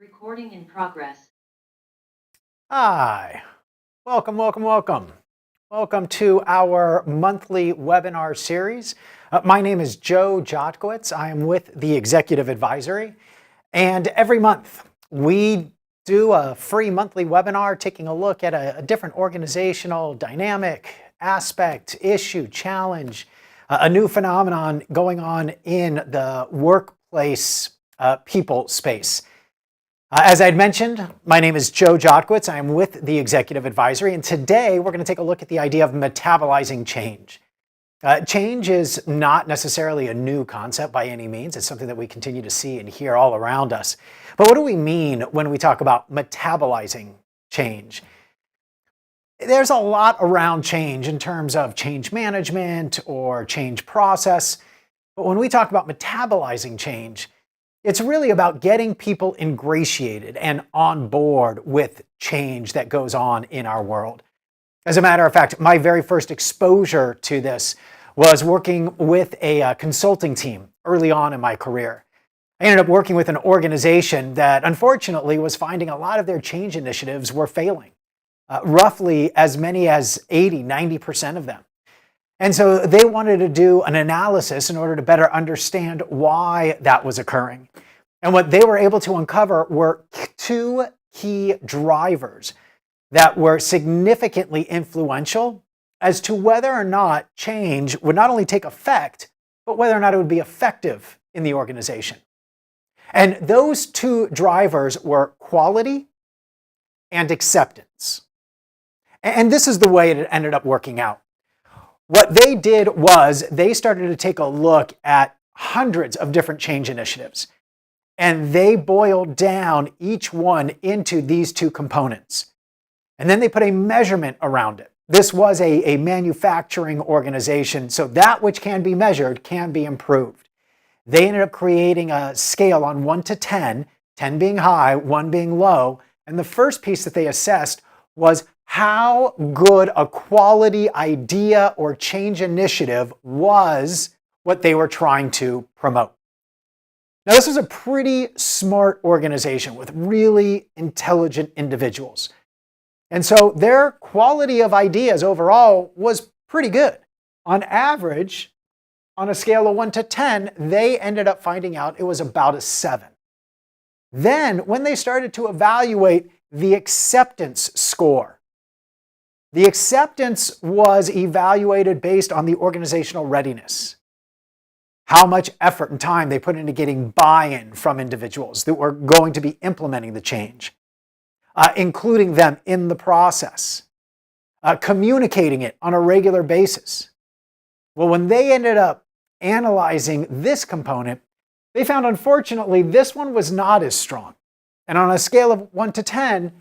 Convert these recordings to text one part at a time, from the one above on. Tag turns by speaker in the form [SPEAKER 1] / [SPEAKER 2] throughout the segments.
[SPEAKER 1] Recording in progress.
[SPEAKER 2] Hi, welcome, welcome, welcome. Welcome to our monthly webinar series. My name is Joe Jotkowitz. I am with the Executive Advisory, and every month we do a free monthly webinar taking a look at a different organizational dynamic, aspect, issue, challenge, a new phenomenon going on in the workplace people space. As I'd mentioned, my name is Joe Jotkowitz. I am with the Executive Advisory, and today we're going to take a look at the idea of metabolizing change. Change is not necessarily a new concept by any means. It's something that we continue to see and hear all around us. But what do we mean when we talk about metabolizing change? There's a lot around change in terms of change management or change process. But when we talk about metabolizing change, it's really about getting people ingratiated and on board with change that goes on in our world. As a matter of fact, my very first exposure to this was working with a consulting team early on in my career. I ended up working with an organization that unfortunately was finding a lot of their change initiatives were failing, roughly as many as 80–90% of them. And so they wanted to do an analysis in order to better understand why that was occurring. And what they were able to uncover were two key drivers that were significantly influential as to whether or not change would not only take effect, but whether or not it would be effective in the organization. And those two drivers were quality and acceptance. And this is the way it ended up working out. What they did was they started to take a look at hundreds of different change initiatives, and they boiled down each one into these two components. And then they put a measurement around it. This was a manufacturing organization, so that which can be measured can be improved. They ended up creating a scale on 1 to 10, 10 being high, 1 being low, and the first piece that they assessed was how good a quality idea or change initiative was what they were trying to promote. Now, this was a pretty smart organization with really intelligent individuals. And so their quality of ideas overall was pretty good. On average, on a scale of 1 to 10, they ended up finding out it was about a 7. Then, when they started to evaluate the acceptance score, the acceptance was evaluated based on the organizational readiness. How much effort and time they put into getting buy-in from individuals that were going to be implementing the change, including them in the process, communicating it on a regular basis. Well, when they ended up analyzing this component, they found, unfortunately, this one was not as strong. And on a scale of 1 to 10,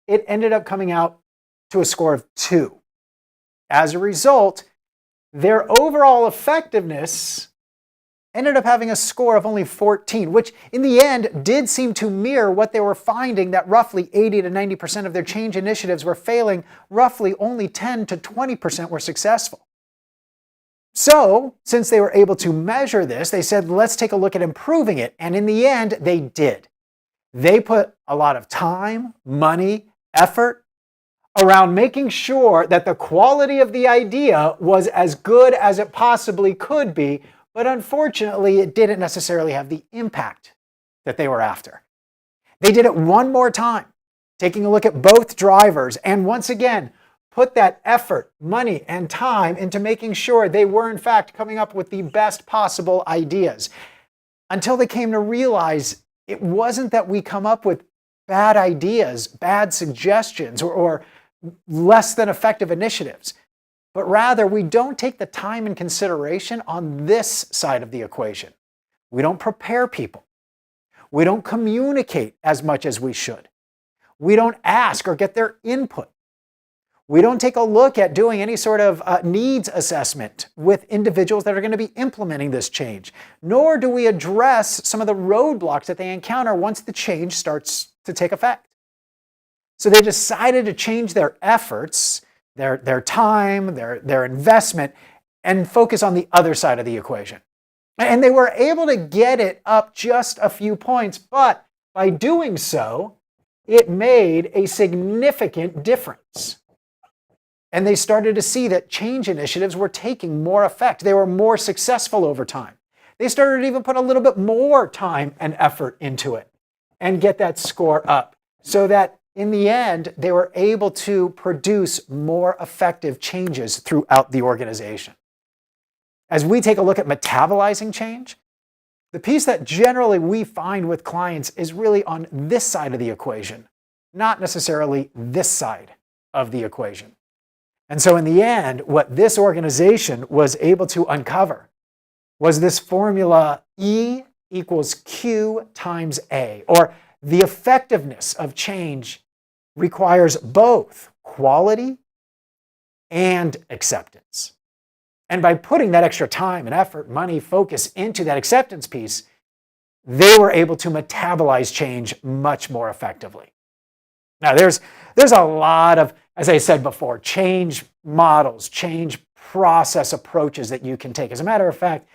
[SPEAKER 2] it ended up coming out to a score of 2. As a result, their overall effectiveness ended up having a score of only 14, which in the end did seem to mirror what they were finding, that roughly 80–90% of their change initiatives were failing, roughly only 10–20% were successful. So, since they were able to measure this, they said, let's take a look at improving it. And in the end, they did. They put a lot of time, money, effort around making sure that the quality of the idea was as good as it possibly could be, but unfortunately, it didn't necessarily have the impact that they were after. They did it one more time, taking a look at both drivers, and once again, put that effort, money, and time into making sure they were in fact coming up with the best possible ideas, until they came to realize it wasn't that we come up with bad ideas, bad suggestions, or less than effective initiatives, but rather we don't take the time and consideration on this side of the equation. We don't prepare people. We don't communicate as much as we should. We don't ask or get their input. We don't take a look at doing any sort of needs assessment with individuals that are going to be implementing this change, nor do we address some of the roadblocks that they encounter once the change starts to take effect. So they decided to change their efforts, their time, their investment, and focus on the other side of the equation. And they were able to get it up just a few points, but By doing so, it made a significant difference. And they started to see that change initiatives were taking more effect. They were more successful over time. They started to even put a little bit more time and effort into it and get that score up so that in the end, they were able to produce more effective changes throughout the organization. As we take a look at metabolizing change, the piece that generally we find with clients is really on this side of the equation, not necessarily this side of the equation. And so in the end, what this organization was able to uncover was this formula E equals Q times A, or the effectiveness of change requires both quality and acceptance. And by putting that extra time and effort, money, focus into that acceptance piece, they were able to metabolize change much more effectively. Now, there's a lot of, as I said before, change models, change process approaches that you can take. As a matter of fact,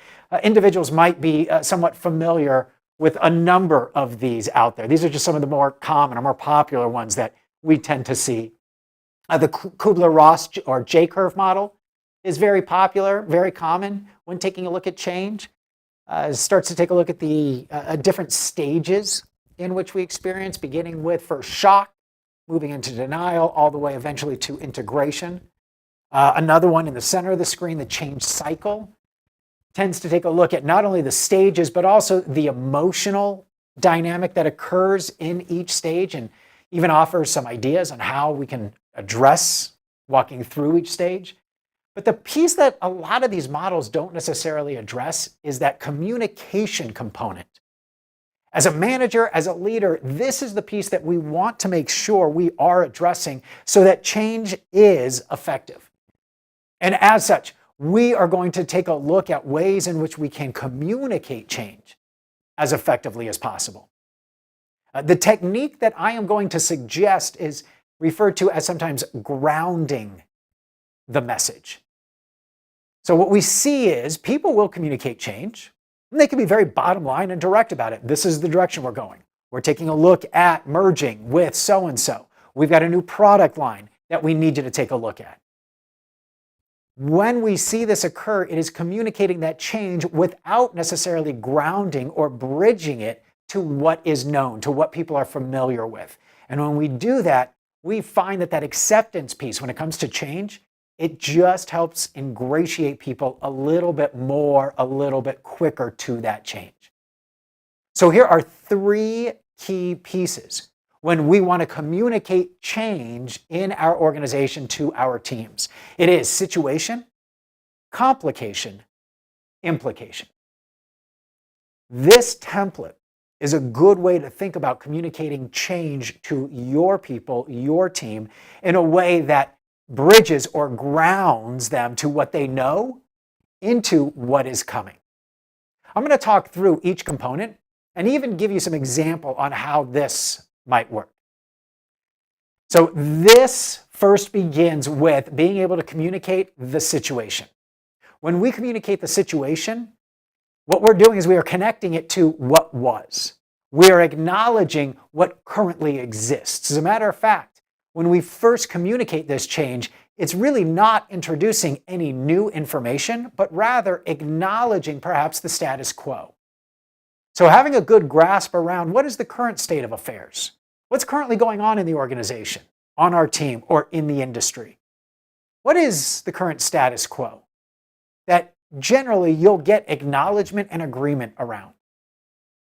[SPEAKER 2] individuals might be somewhat familiar with a number of these out there. These are just some of the more common or more popular ones that we tend to see. The Kubler-Ross or J-curve model is very popular, very common when taking a look at change. It starts to take a look at the different stages in which we experience, beginning with first shock, moving into denial, all the way eventually to integration. Another one in the center of the screen, the change cycle, tends to take a look at not only the stages, but also the emotional dynamic that occurs in each stage, and even offers some ideas on how we can address walking through each stage. But the piece that a lot of these models don't necessarily address is that communication component. As a manager, as a leader, this is the piece that we want to make sure we are addressing so that change is effective. And as such, we are going to take a look at ways in which we can communicate change as effectively as possible. The technique that I am going to suggest is referred to as sometimes grounding the message. So what we see is people will communicate change, and they can be very bottom line and direct about it. This is the direction we're going. We're taking a look at merging with so-and-so. We've got a new product line that we need you to take a look at. When we see this occur, it is communicating that change without necessarily grounding or bridging it to what is known, to what people are familiar with. And when we do that, we find that that acceptance piece, when it comes to change, it just helps ingratiate people a little bit more, a little bit quicker to that change. So here are three key pieces when we want to communicate change in our organization to our teams. It is situation, complication, implication. This template is a good way to think about communicating change to your people, your team, in a way that bridges or grounds them to what they know into what is coming. I'm going to talk through each component and even give you some example on how this might work. So this first begins with being able to communicate the situation. When we communicate the situation, what we're doing is we are connecting it to what was. We are acknowledging what currently exists. As a matter of fact, when we first communicate this change, it's really not introducing any new information, but rather acknowledging perhaps the status quo. So having a good grasp around what is the current state of affairs? What's currently going on in the organization, on our team, or in the industry? What is the current status quo that generally you'll get acknowledgement and agreement around?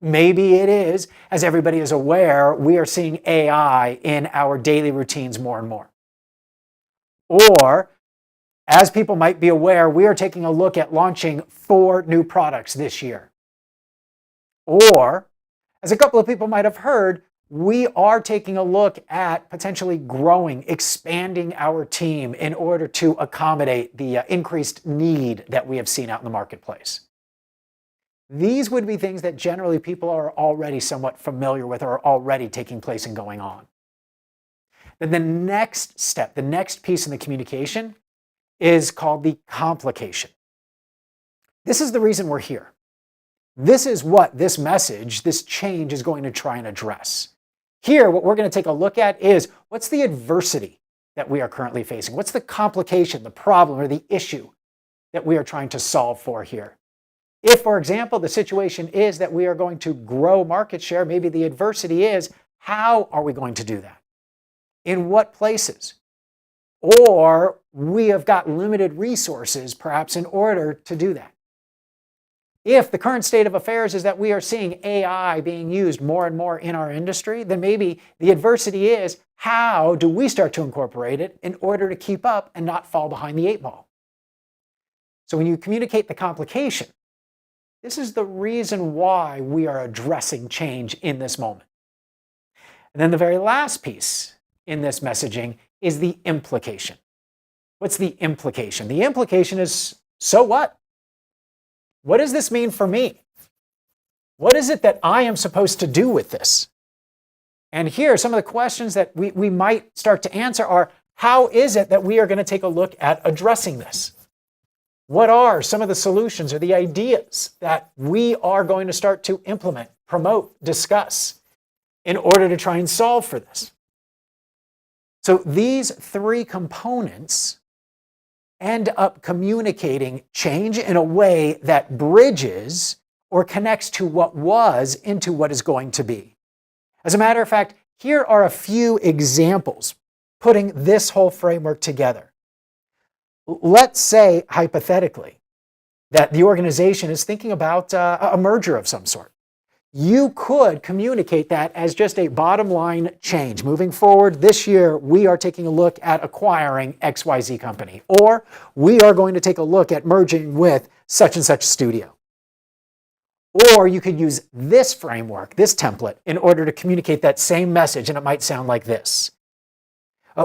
[SPEAKER 2] Maybe it is, as everybody is aware, we are seeing AI in our daily routines more and more. Or, as people might be aware, we are taking a look at launching 4 new products this year. Or, as a couple of people might have heard, we are taking a look at potentially growing, expanding our team in order to accommodate the increased need that we have seen out in the marketplace. These would be things that generally people are already somewhat familiar with or are already taking place and going on. Then the next step, the next piece in the communication is called the complication. This is the reason we're here. This is what this message, this change is going to try and address. Here, what we're going to take a look at is what's the adversity that we are currently facing? What's the complication, the problem, or the issue that we are trying to solve for here? If, for example, the situation is that we are going to grow market share, maybe the adversity is, how are we going to do that? In what places? Or we have got limited resources, perhaps, in order to do that. If the current state of affairs is that we are seeing AI being used more and more in our industry, then maybe the adversity is, how do we start to incorporate it in order to keep up and not fall behind the 8 ball? So when you communicate the complication, this is the reason why we are addressing change in this moment. And then the very last piece in this messaging is the implication. What's the implication? The implication is, so what? What does this mean for me? What is it that I am supposed to do with this? And here, some of the questions that we might start to answer are, how is it that we are going to take a look at addressing this? What are some of the solutions or the ideas that we are going to start to implement, promote, discuss in order to try and solve for this? So these 3 components end up communicating change in a way that bridges or connects to what was into what is going to be. As a matter of fact, here are a few examples putting this whole framework together. Let's say, hypothetically, that the organization is thinking about a merger of some sort. You could communicate that as just a bottom line change. Moving forward, this year, we are taking a look at acquiring XYZ company, or we are going to take a look at merging with such and such studio. Or you could use this framework, this template, in order to communicate that same message, and it might sound like this.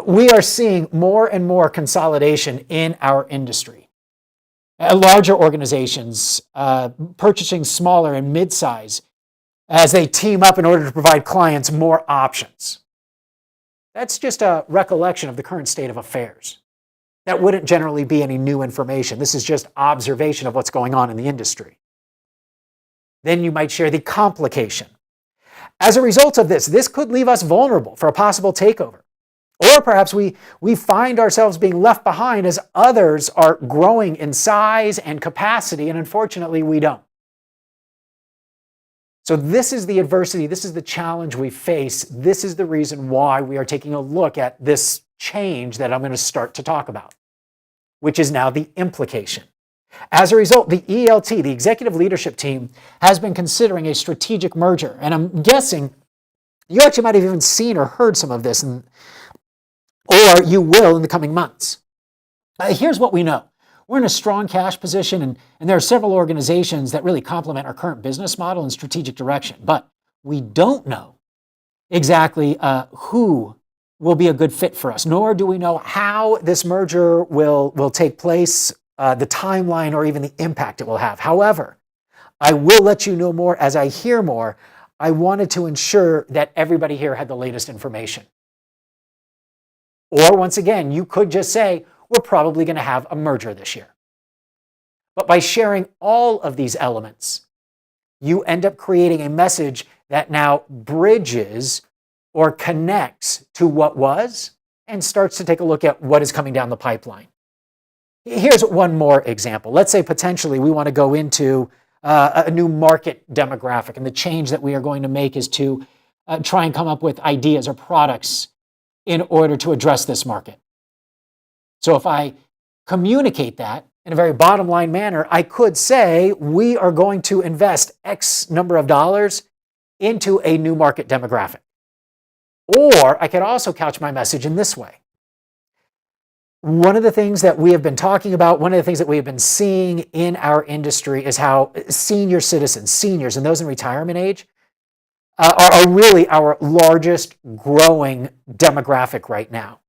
[SPEAKER 2] We are seeing more and more consolidation in our industry. Larger organizations purchasing smaller and mid-size as they team up in order to provide clients more options. That's just a recollection of the current state of affairs. That wouldn't generally be any new information. This is just observation of what's going on in the industry. Then you might share the complication. As a result of this could leave us vulnerable for a possible takeover. Or perhaps we find ourselves being left behind as others are growing in size and capacity, and unfortunately we don't. So this is the adversity, this is the challenge we face, this is the reason why we are taking a look at this change that I'm going to start to talk about, which is now the implication. As a result, the ELT, the executive leadership team, has been considering a strategic merger, and I'm guessing you actually might have even seen or heard some of this, or you will in the coming months. Here's what we know. We're in a strong cash position, and there are several organizations that really complement our current business model and strategic direction. But we don't know exactly who will be a good fit for us, nor do we know how this merger will take place, the timeline, or even the impact it will have. However, I will let you know more as I hear more. I wanted to ensure that everybody here had the latest information. Or once again, you could just say, we're probably going to have a merger this year. But by sharing all of these elements, you end up creating a message that now bridges or connects to what was and starts to take a look at what is coming down the pipeline. Here's one more example. Let's say potentially we want to go into a new market demographic, and the change that we are going to make is to try and come up with ideas or products in order to address this market. So if I communicate that in a very bottom line manner, I could say we are going to invest X number of dollars into a new market demographic. Or I could also couch my message in this way. One of the things that we have been talking about, one of the things that we have been seeing in our industry is how senior citizens, seniors, and those in retirement age are really our largest growing demographic right now.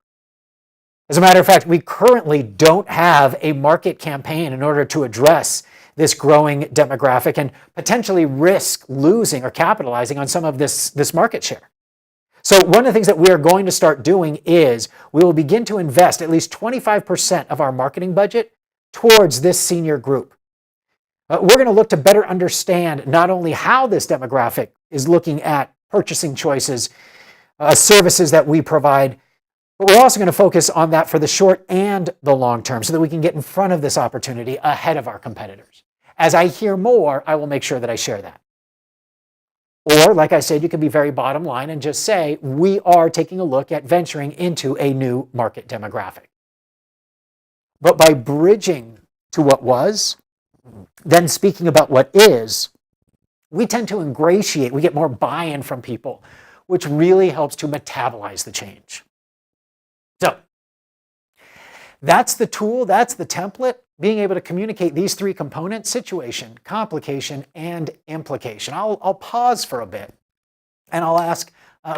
[SPEAKER 2] As a matter of fact, we currently don't have a market campaign in order to address this growing demographic and potentially risk losing or capitalizing on some of this market share. So one of the things that we are going to start doing is we will begin to invest at least 25% of our marketing budget towards this senior group. We're going to look to better understand not only how this demographic is looking at purchasing choices, services that we provide, but we're also going to focus on that for the short and the long term so that we can get in front of this opportunity ahead of our competitors. As I hear more, I will make sure that I share that. Or, like I said, you can be very bottom line and just say, we are taking a look at venturing into a new market demographic. But by bridging to what was, then speaking about what is, we tend to ingratiate, we get more buy-in from people, which really helps to metabolize the change. So, that's the tool, that's the template, being able to communicate these three components: situation, complication, and implication. I'll pause for a bit and I'll ask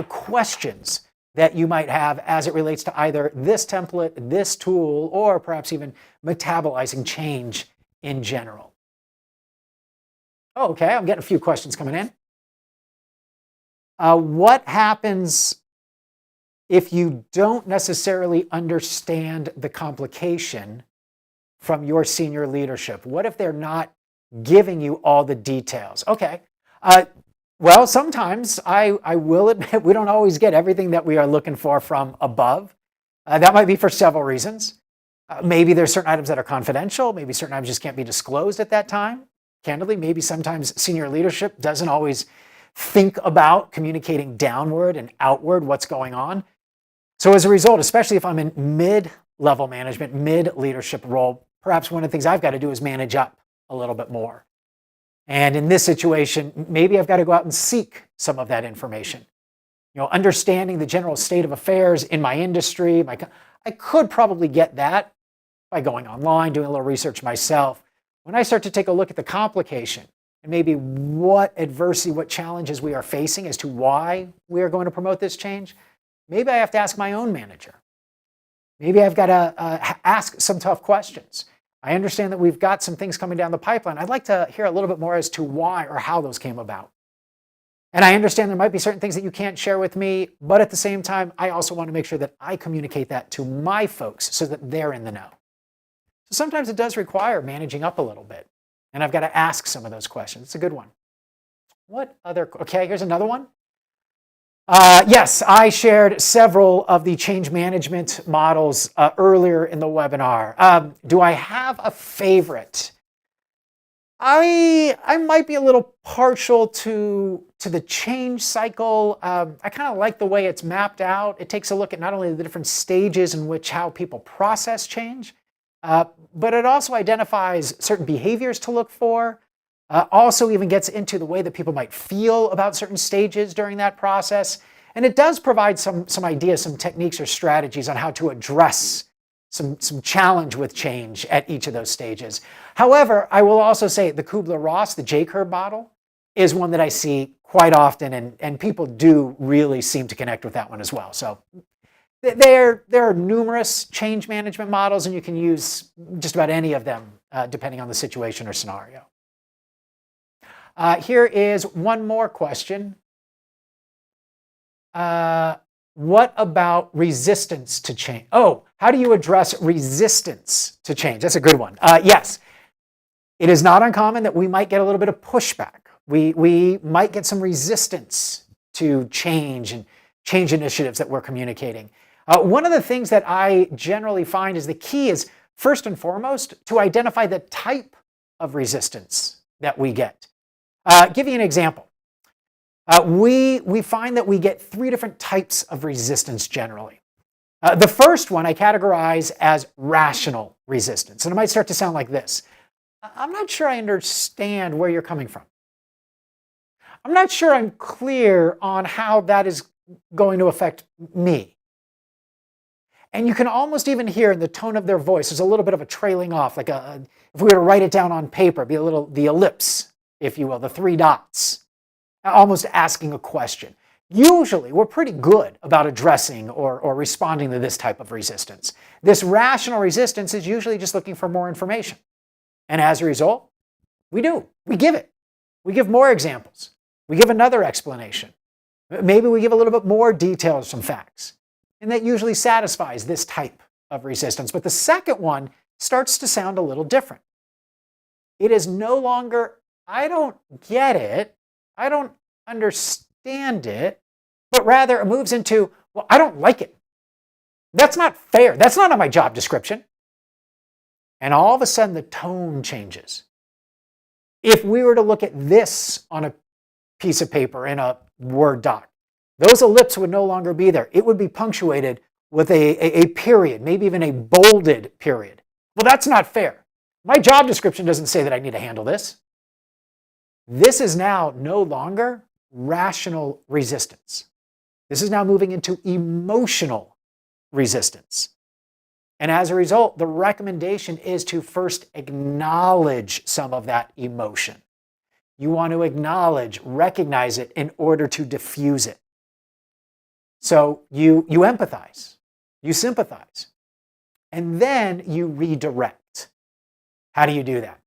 [SPEAKER 2] questions that you might have as it relates to either this template, this tool, or perhaps even metabolizing change in general. Oh, okay, I'm getting a few questions coming in. What happens if you don't necessarily understand the complication from your senior leadership? What if they're not giving you all the details? Okay. Well, sometimes I will admit we don't always get everything that we are looking for from above. That might be for several reasons. Maybe there's certain items that are confidential. Maybe certain items just can't be disclosed at that time. Candidly, maybe sometimes senior leadership doesn't always think about communicating downward and outward what's going on. So as a result, especially if I'm in mid-level management, mid-leadership role, perhaps one of the things I've got to do is manage up a little bit more. And in this situation, maybe I've got to go out and seek some of that information. Understanding the general state of affairs in my industry, I could probably get that by going online, doing a little research myself. When I start to take a look at the complication and maybe what adversity, what challenges we are facing as to why we are going to promote this change, maybe I have to ask my own manager. Maybe I've got to ask some tough questions. I understand that we've got some things coming down the pipeline. I'd like to hear a little bit more as to why or how those came about. And I understand there might be certain things that you can't share with me, but at the same time, I also want to make sure that I communicate that to my folks so that they're in the know. So sometimes it does require managing up a little bit, and I've got to ask some of those questions. It's a good one. Okay, here's another one. Yes, I shared several of the change management models earlier in the webinar. Do I have a favorite? I might be a little partial to the change cycle. I kind of like the way it's mapped out. It takes a look at not only the different stages in which how people process change, but it also identifies certain behaviors to look for. Also even gets into the way that people might feel about certain stages during that process. And it does provide some ideas, some techniques or strategies on how to address some challenge with change at each of those stages. However, I will also say the Kubler-Ross, the J-curve model, is one that I see quite often, and people do really seem to connect with that one as well. So there are numerous change management models, and you can use just about any of them depending on the situation or scenario. Here is one more question. What about resistance to change? Oh, how do you address resistance to change? That's a good one. Yes, it is not uncommon that we might get a little bit of pushback. We might get some resistance to change and change initiatives that we're communicating. One of the things that I generally find is the key is, first and foremost, to identify the type of resistance that we get. Give you an example. We find that we get three different types of resistance generally. The first one I categorize as rational resistance, and it might start to sound like this. I'm not sure I understand where you're coming from. I'm not sure I'm clear on how that is going to affect me. And you can almost even hear in the tone of their voice, there's a little bit of a trailing off, like if we were to write it down on paper, it'd be the ellipse, if you will, the three dots, almost asking a question. Usually, we're pretty good about addressing or responding to this type of resistance. This rational resistance is usually just looking for more information. And as a result, we give it. We give more examples. We give another explanation. Maybe we give a little bit more details, some facts. And that usually satisfies this type of resistance. But the second one starts to sound a little different. It is no longer, I don't get it, I don't understand it, but rather it moves into, well, I don't like it. That's not fair. That's not on my job description. And all of a sudden the tone changes. If we were to look at this on a piece of paper in a Word doc, those ellipses would no longer be there. It would be punctuated with a period, maybe even a bolded period. Well, that's not fair. My job description doesn't say that I need to handle this. This is now no longer rational resistance. This is now moving into emotional resistance. And as a result, the recommendation is to first acknowledge some of that emotion. You want to acknowledge, recognize it in order to diffuse it. So you empathize, you sympathize, and then you redirect. How do you do that?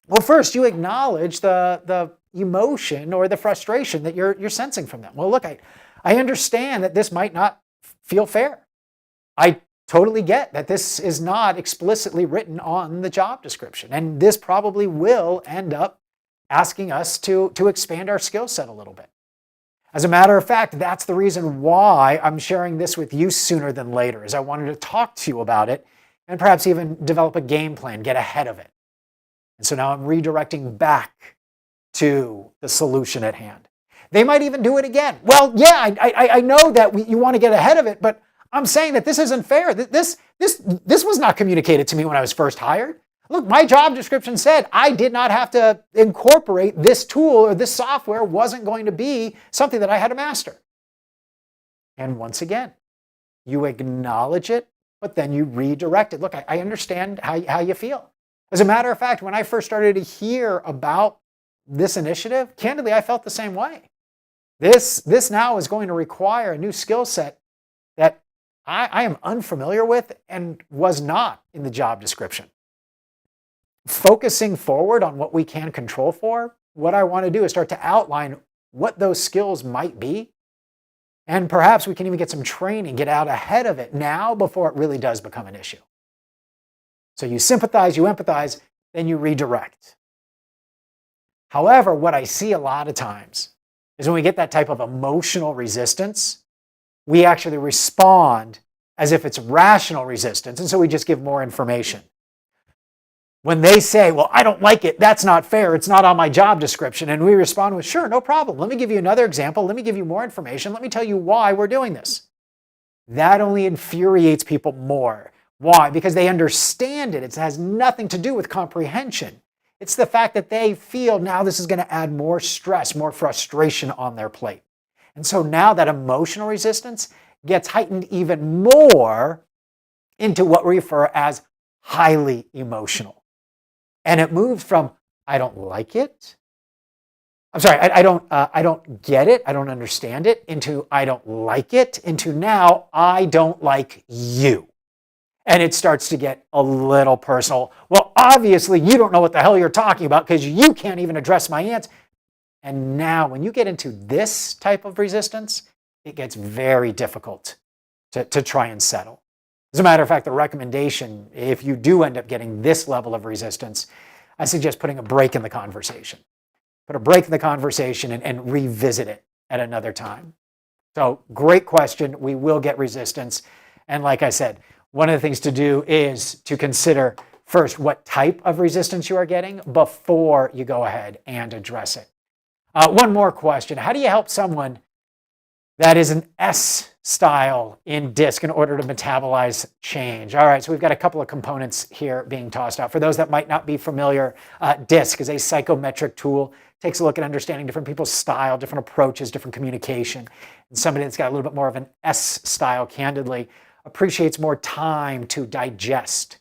[SPEAKER 2] Well, first you acknowledge the emotion or the frustration that you're sensing from them. Well, look, I understand that this might not feel fair. I totally get that this is not explicitly written on the job description, and this probably will end up asking us to expand our skill set a little bit. As a matter of fact, that's the reason why I'm sharing this with you sooner than later, is I wanted to talk to you about it and perhaps even develop a game plan, get ahead of it. And so now I'm redirecting back to the solution at hand. They might even do it again. Well, yeah, I know that you want to get ahead of it, but I'm saying that this isn't fair. This was not communicated to me when I was first hired. Look, my job description said I did not have to incorporate this tool, or this software wasn't going to be something that I had to master. And once again, you acknowledge it, but then you redirect it. Look, I understand how you feel. As a matter of fact, when I first started to hear about this initiative, candidly, I felt the same way. This now is going to require a new skill set that I am unfamiliar with and was not in the job description. Focusing forward on what we can control for, what I want to do is start to outline what those skills might be. And perhaps we can even get some training, get out ahead of it now before it really does become an issue. So you sympathize, you empathize, then you redirect. However, what I see a lot of times is when we get that type of emotional resistance, we actually respond as if it's rational resistance, and so we just give more information. When they say, well, I don't like it, that's not fair, it's not on my job description, and we respond with, sure, no problem. Let me give you another example. Let me give you more information. Let me tell you why we're doing this. That only infuriates people more. Why? Because they understand it. It has nothing to do with comprehension. It's the fact that they feel now this is going to add more stress, more frustration on their plate. And so now that emotional resistance gets heightened even more into what we refer as highly emotional. And it moves from, I don't like it, I don't get it, I don't understand it, into I don't like it, into now I don't like you. And it starts to get a little personal. Well, obviously you don't know what the hell you're talking about because you can't even address my answer. And now when you get into this type of resistance, it gets very difficult to try and settle. As a matter of fact, the recommendation, if you do end up getting this level of resistance, I suggest putting a break in the conversation. Put a break in the conversation and revisit it at another time. So great question. We will get resistance. And like I said, one of the things to do is to consider first what type of resistance you are getting before you go ahead and address it. One more question. How do you help someone that is an S style in DISC in order to metabolize change? All right, so we've got a couple of components here being tossed out. For those that might not be familiar, DISC is a psychometric tool. Takes a look at understanding different people's style, different approaches, different communication. And somebody that's got a little bit more of an S style, candidly, appreciates more time to digest,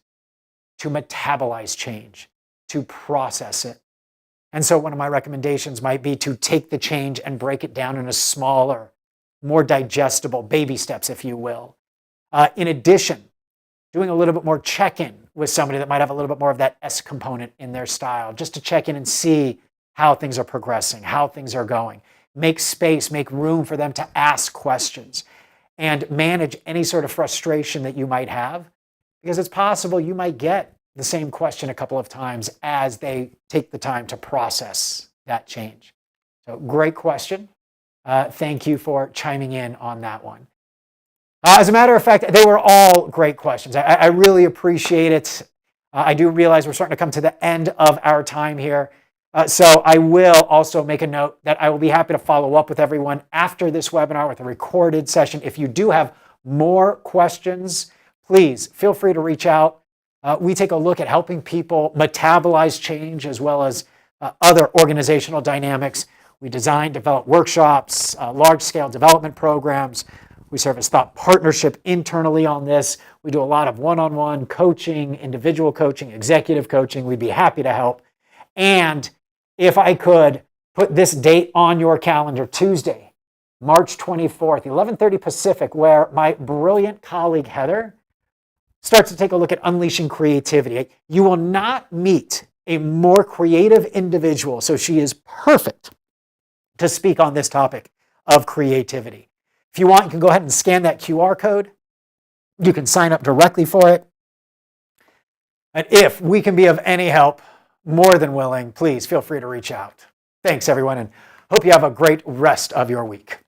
[SPEAKER 2] to metabolize change, to process it. And so one of my recommendations might be to take the change and break it down into smaller, more digestible baby steps, if you will. In addition, doing a little bit more check-in with somebody that might have a little bit more of that S component in their style, just to check in and see how things are progressing, how things are going. Make space, make room for them to ask questions and manage any sort of frustration that you might have, because it's possible you might get the same question a couple of times as they take the time to process that change. So great question. Thank you for chiming in on that one. As a matter of fact, they were all great questions. I really appreciate it. I do realize we're starting to come to the end of our time here. So I will also make a note that I will be happy to follow up with everyone after this webinar with a recorded session. If you do have more questions, please feel free to reach out. We take a look at helping people metabolize change as well as other organizational dynamics. We design, develop workshops, large-scale development programs. We serve as thought partnership internally on this. We do a lot of one-on-one coaching, individual coaching, executive coaching. We'd be happy to help. And if I could put this date on your calendar, Tuesday, March 24th, 11:30 Pacific, where my brilliant colleague Heather starts to take a look at unleashing creativity. You will not meet a more creative individual, so she is perfect to speak on this topic of creativity. If you want, you can go ahead and scan that QR code. You can sign up directly for it. And if we can be of any help, more than willing, please feel free to reach out. Thanks, everyone, and hope you have a great rest of your week.